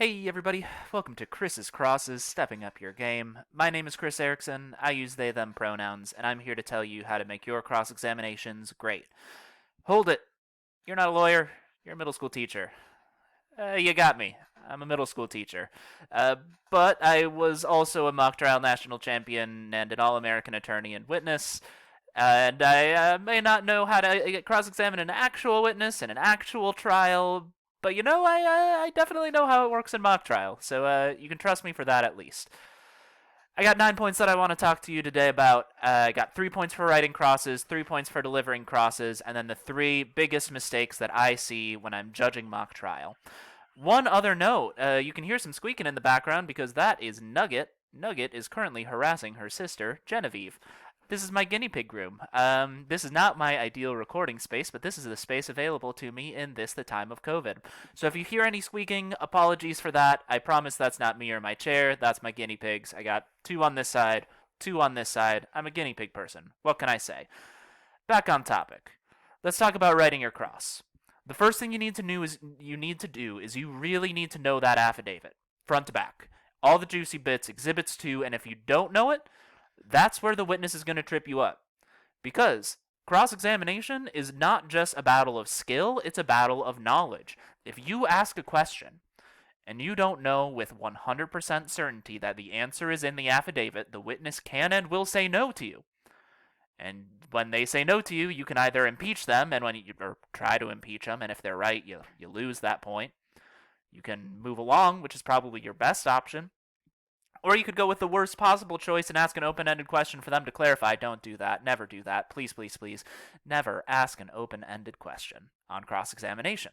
Hey everybody, welcome to Chris's Crosses, Stepping Up Your Game. My name is Chris Erickson, I use they them pronouns, and I'm here to tell you how to make your cross-examinations great. Hold it! You're not a lawyer, you're a middle school teacher. You got me. I'm a middle school teacher. Uh, but I was also a mock trial national champion and an All-American attorney and witness, and I may not know how to cross-examine an actual witness in an actual trial, but I definitely know how it works in mock trial, so you can trust me for that at least. I got 9 points that I want to talk to you today about. I got 3 points for writing crosses, 3 points for delivering crosses, and then the 3 biggest mistakes that I see when I'm judging mock trial. One other note, you can hear some squeaking in the background because that is Nugget. Nugget is currently harassing her sister, Genevieve. This is my guinea pig room. This is not my ideal recording space, but this is the space available to me in the time of COVID. So if you hear any squeaking, apologies for that. I promise that's not me or my chair. That's my guinea pigs. I got 2 on this side, 2 on this side. I'm a guinea pig person. What can I say? Back on topic. Let's talk about writing your cross. The first thing you need to do is you really need to know that affidavit, front to back. All the juicy bits, exhibits 2, and if you don't know it, that's where the witness is going to trip you up. Because cross-examination is not just a battle of skill, it's a battle of knowledge. If you ask a question and you don't know with 100% certainty that the answer is in the affidavit, the witness can and will say no to you. And when they say no to you, you can either impeach them or try to impeach them, and if they're right, you lose that point. You can move along, which is probably your best option. Or you could go with the worst possible choice and ask an open-ended question for them to clarify. Don't do that. Never do that. Please, please, please. Never ask an open-ended question on cross-examination.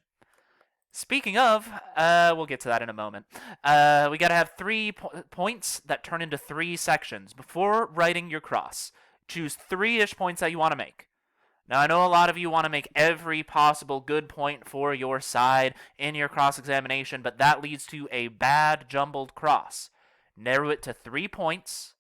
Speaking of, we'll get to that in a moment. We got to have 3 points that turn into 3 sections. Before writing your cross, choose 3-ish points that you want to make. Now, I know a lot of you want to make every possible good point for your side in your cross-examination, but that leads to a bad jumbled cross. Narrow it to 3 points.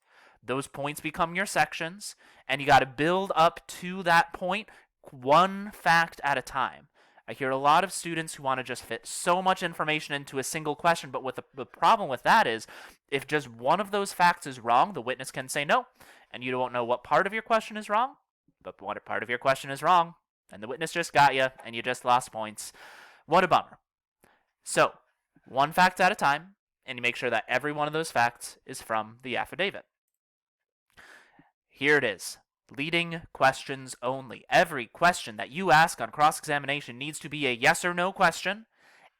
Those points become your sections, and you got to build up to that point 1 fact at a time. I hear a lot of students who want to just fit so much information into a single question, but the problem with that is if just one of those facts is wrong, the witness can say no, and you don't know what part of your question is wrong, but what part of your question is wrong, and the witness just got you, and you just lost points. What a bummer. So, 1 fact at a time, and you make sure that every one of those facts is from the affidavit. Here it is. Leading questions only. Every question that you ask on cross-examination needs to be a yes or no question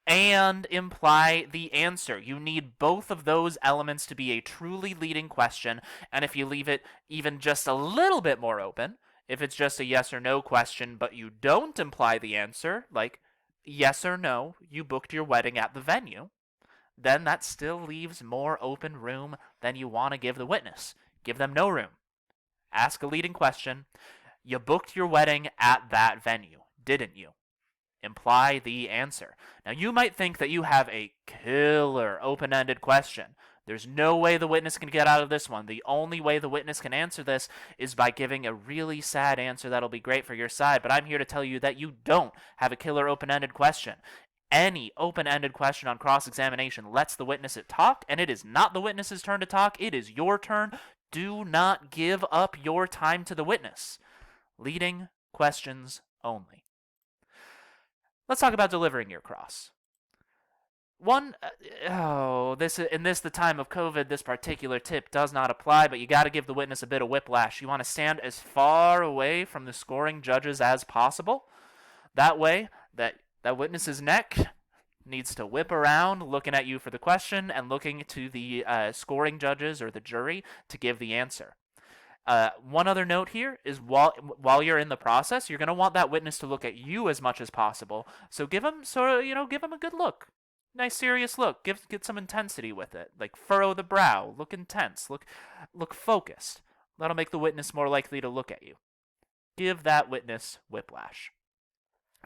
and imply the answer. You need both of those elements to be a truly leading question, and if you leave it even just a little bit more open, if it's just a yes or no question but you don't imply the answer, like yes or no, you booked your wedding at the venue, then that still leaves more open room than you want to give the witness. Give them no room. Ask a leading question. You booked your wedding at that venue, didn't you? Imply the answer. Now, you might think that you have a killer open-ended question. There's no way the witness can get out of this one. The only way the witness can answer this is by giving a really sad answer that'll be great for your side. But I'm here to tell you that you don't have a killer open-ended question. Any open-ended question on cross-examination lets the witness talk, and it is not the witness's turn to talk. It is your turn. Do not give up your time to the witness. Leading questions only. Let's talk about delivering your cross. The time of COVID, this particular tip does not apply, but you got to give the witness a bit of whiplash. You want to stand as far away from the scoring judges as possible. That way, that witness's neck needs to whip around looking at you for the question and looking to the scoring judges or the jury to give the answer. One other note here is while you're in the process, you're going to want that witness to look at you as much as possible. So give them a good look. Nice serious look. Get some intensity with it. Like furrow the brow, look intense, look focused. That'll make the witness more likely to look at you. Give that witness whiplash.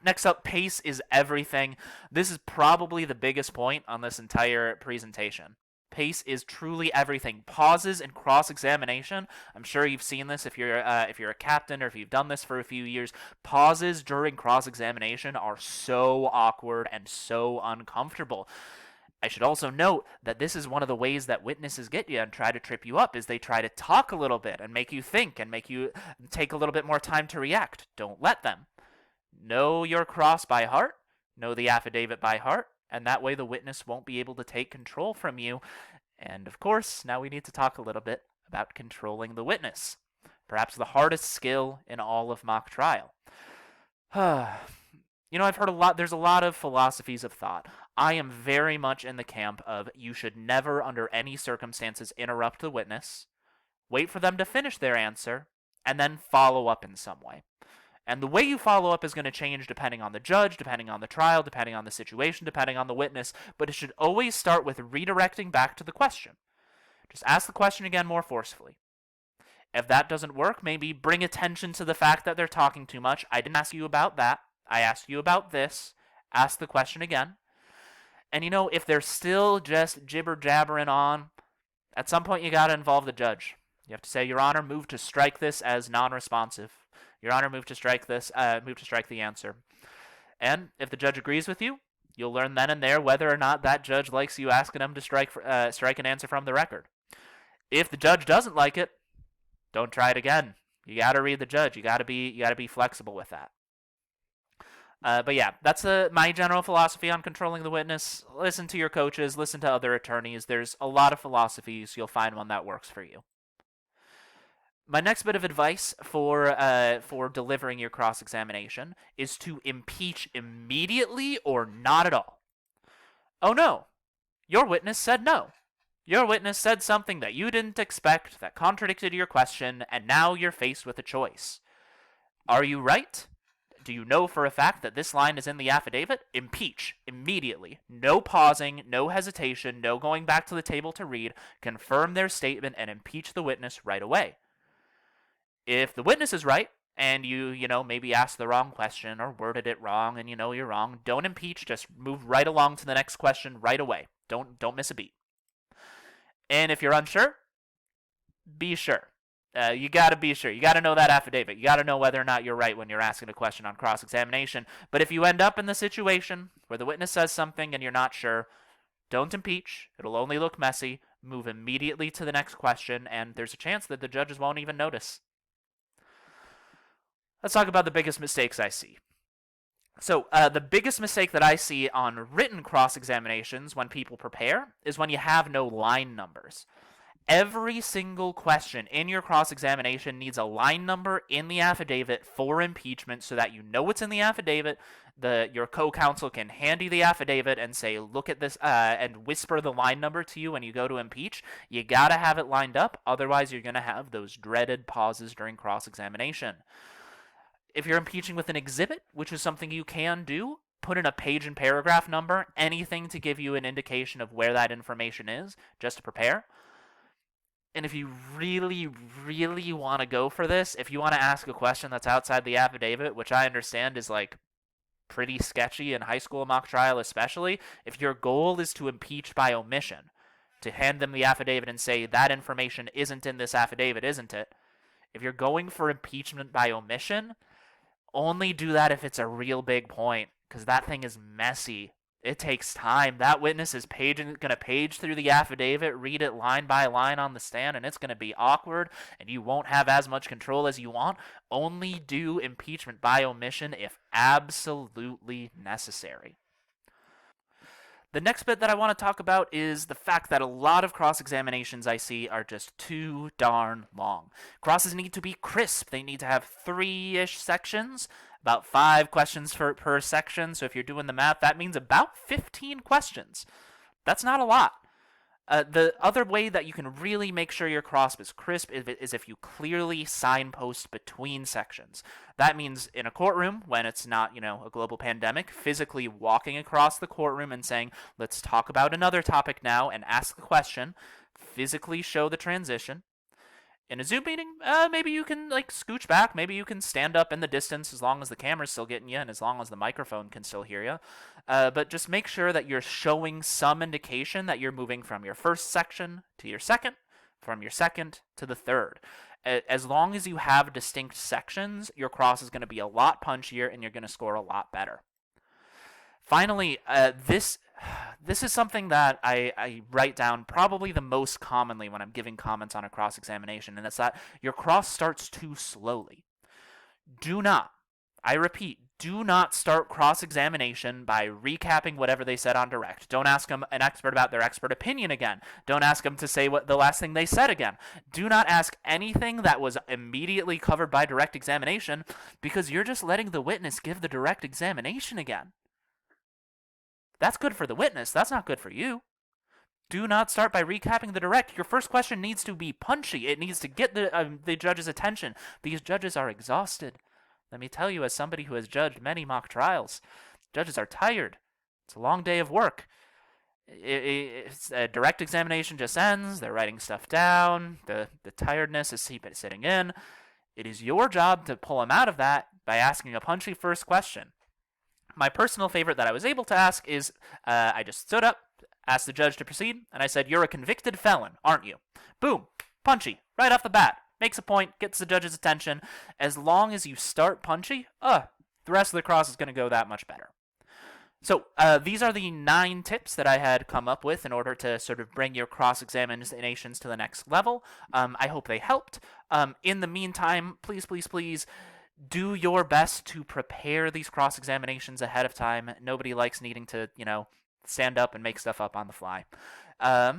Next up, pace is everything. This is probably the biggest point on this entire presentation. Pace is truly everything. Pauses in cross-examination. I'm sure you've seen this if you're a captain or if you've done this for a few years. Pauses during cross-examination are so awkward and so uncomfortable. I should also note that this is one of the ways that witnesses get you and try to trip you up, is they try to talk a little bit and make you think and make you take a little bit more time to react. Don't let them. Know your cross by heart, know the affidavit by heart, and that way the witness won't be able to take control from you. And of course, now we need to talk a little bit about controlling the witness. Perhaps the hardest skill in all of mock trial. I've heard there's a lot of philosophies of thought. I am very much in the camp of you should never, under any circumstances, interrupt the witness, wait for them to finish their answer, and then follow up in some way. And the way you follow up is going to change depending on the judge, depending on the trial, depending on the situation, depending on the witness, but it should always start with redirecting back to the question. Just ask the question again more forcefully. If that doesn't work, maybe bring attention to the fact that they're talking too much. I didn't ask you about that. I asked you about this. Ask the question again. And if they're still just jibber-jabbering on, at some point you got to involve the judge. You have to say, Your Honor, move to strike this as non-responsive. Your Honor, move to strike the answer. And if the judge agrees with you, you'll learn then and there whether or not that judge likes you asking him to strike an answer from the record. If the judge doesn't like it, don't try it again. You got to read the judge. You got to be flexible with that. But yeah, that's my general philosophy on controlling the witness. Listen to your coaches. Listen to other attorneys. There's a lot of philosophies. You'll find one that works for you. My next bit of advice for delivering your cross-examination is to impeach immediately or not at all. Oh no, your witness said no. Your witness said something that you didn't expect, that contradicted your question, and now you're faced with a choice. Are you right? Do you know for a fact that this line is in the affidavit? Impeach immediately. No pausing, no hesitation, no going back to the table to read. Confirm their statement and impeach the witness right away. If the witness is right, and you maybe asked the wrong question or worded it wrong and you're wrong, don't impeach. Just move right along to the next question right away. Don't miss a beat. And if you're unsure, be sure. You got to be sure. You got to know that affidavit. You got to know whether or not you're right when you're asking a question on cross-examination. But if you end up in the situation where the witness says something and you're not sure, don't impeach. It'll only look messy. Move immediately to the next question, and there's a chance that the judges won't even notice. Let's talk about the biggest mistakes I see. So the biggest mistake that I see on written cross-examinations when people prepare is when you have no line numbers. Every single question in your cross-examination needs a line number in the affidavit for impeachment so that you know what's in the affidavit. Your co-counsel can hand you the affidavit and say, look at this, and whisper the line number to you when you go to impeach. You got to have it lined up, otherwise you're going to have those dreaded pauses during cross-examination. If you're impeaching with an exhibit, which is something you can do, put in a page and paragraph number, anything to give you an indication of where that information is, just to prepare. And if you really, really want to go for this, if you want to ask a question that's outside the affidavit, which I understand is pretty sketchy in high school mock trial especially, if your goal is to impeach by omission, to hand them the affidavit and say, that information isn't in this affidavit, isn't it? If you're going for impeachment by omission, only do that if it's a real big point, because that thing is messy. It takes time. That witness is going to page through the affidavit, read it line by line on the stand, and it's going to be awkward, and you won't have as much control as you want. Only do impeachment by omission if absolutely necessary. The next bit that I want to talk about is the fact that a lot of cross-examinations I see are just too darn long. Crosses need to be crisp. They need to have 3-ish sections, about 5 questions per section. So if you're doing the math, that means about 15 questions. That's not a lot. The other way that you can really make sure your cross is crisp is if you clearly signpost between sections. That means in a courtroom, when it's not, a global pandemic, physically walking across the courtroom and saying, let's talk about another topic now, and ask the question, physically show the transition. In a Zoom meeting, maybe you can scooch back. Maybe you can stand up in the distance as long as the camera's still getting you and as long as the microphone can still hear you. But just make sure that you're showing some indication that you're moving from your first section to your second, from your second to the third. As long as you have distinct sections, your cross is going to be a lot punchier and you're going to score a lot better. Finally, this This is something that I write down probably the most commonly when I'm giving comments on a cross examination, and it's that your cross starts too slowly. Do not, I repeat, do not start cross examination by recapping whatever they said on direct. Don't ask them an expert about their expert opinion again. Don't ask them to say what the last thing they said again. Do not ask anything that was immediately covered by direct examination, because you're just letting the witness give the direct examination again. That's good for the witness. That's not good for you. Do not start by recapping the direct. Your first question needs to be punchy. It needs to get the judge's attention. These judges are exhausted. Let me tell you, as somebody who has judged many mock trials, judges are tired. It's a long day of work. It's a direct examination just ends. They're writing stuff down. The tiredness is sitting in. It is your job to pull them out of that by asking a punchy first question. My personal favorite that I was able to ask is I just stood up, asked the judge to proceed, and I said, "You're a convicted felon, aren't you?" Boom. Punchy. Right off the bat. Makes a point, gets the judge's attention. As long as you start punchy, the rest of the cross is going to go that much better. So these are the 9 tips that I had come up with in order to sort of bring your cross-examinations to the next level. I hope they helped. In the meantime, please, please, please, do your best to prepare these cross-examinations ahead of time. Nobody likes needing to, stand up and make stuff up on the fly. I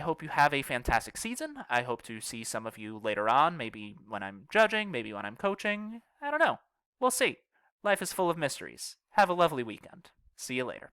hope you have a fantastic season. I hope to see some of you later on, maybe when I'm judging, maybe when I'm coaching. I don't know. We'll see. Life is full of mysteries. Have a lovely weekend. See you later.